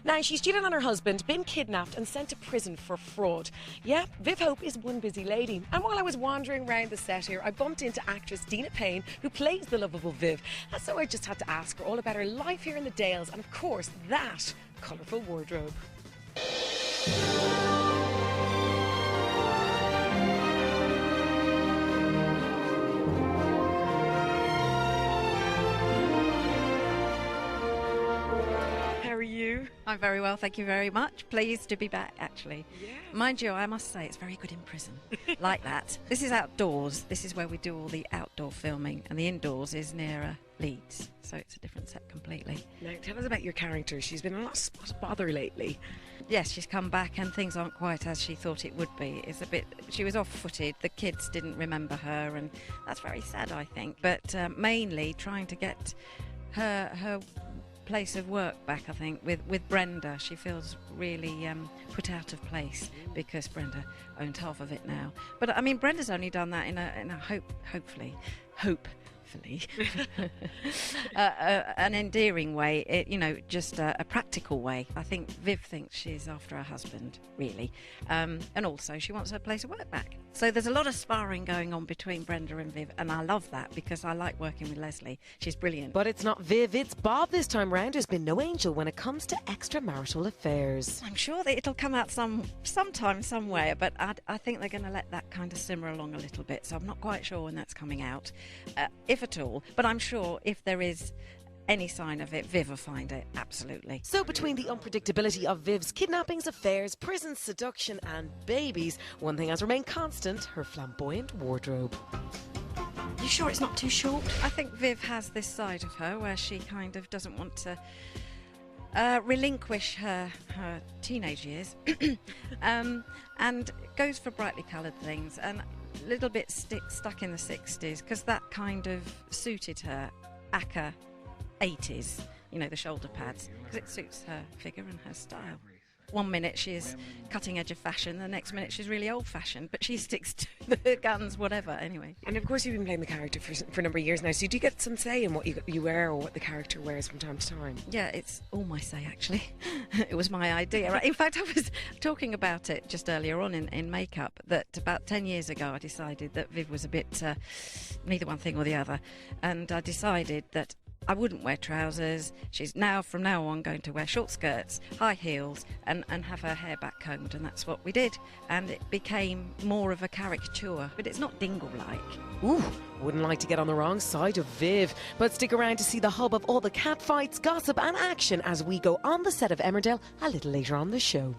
Now, she's cheated on her husband, been kidnapped and sent to prison for fraud. Yeah, Viv Hope is one busy lady. And while I was wandering around the set here, I bumped into actress Deena Payne, who plays the lovable Viv. And so I just had to ask her all about her life here in the Dales and, of course, that colourful wardrobe. How are you? I'm very well, thank you very much. Pleased to be back, actually. Yeah. Mind you, I must say, it's very good in prison. Like that. This is outdoors. This is where we do all the outdoor filming, and the indoors is nearer Leeds. So it's a different set completely. Now, tell us about your character. She's been in a lot of spot bother lately. Yes, she's come back, and things aren't quite as she thought it would be. It's a bit. She was off-footed. The kids didn't remember her, and that's very sad, I think. But mainly trying to get her place of work back, I think, with Brenda. She feels really put out of place because Brenda owns half of it now. But I mean, Brenda's only done that in a hopefully an endearing way, just a practical way. I think Viv thinks she's after her husband, really, and also she wants her place of work back. So there's a lot of sparring going on between Brenda and Viv, and I love that because I like working with Leslie. She's brilliant. But it's not Viv, it's Bob this time round, who's been no angel when it comes to extramarital affairs. I'm sure that it'll come out sometime, somewhere, but I think they're going to let that kind of simmer along a little bit, so I'm not quite sure when that's coming out, if at all. But I'm sure if there is any sign of it, Viv will find it, absolutely. So between the unpredictability of Viv's kidnappings, affairs, prison, seduction and babies, one thing has remained constant: her flamboyant wardrobe. You sure it's not too short? I think Viv has this side of her where she kind of doesn't want to relinquish her teenage years and goes for brightly coloured things and a little bit stuck in the 60s because that kind of suited her ACA 80s, the shoulder pads, because it suits her figure and her style. One minute she's cutting edge of fashion, the next minute she's really old-fashioned, but she sticks to the guns, whatever, anyway. And of course you've been playing the character for a number of years now, so do you get some say in what you wear or what the character wears from time to time? Yeah, it's all my say, actually. It was my idea. Right? In fact, I was talking about it just earlier on in makeup, that about 10 years ago I decided that Viv was a bit neither one thing or the other, and I decided that I wouldn't wear trousers. She's from now on going to wear short skirts, high heels and have her hair back combed, and that's what we did. And it became more of a caricature, but it's not dingle-like. Ooh, wouldn't like to get on the wrong side of Viv. But stick around to see the hub of all the catfights, gossip and action as we go on the set of Emmerdale a little later on the show.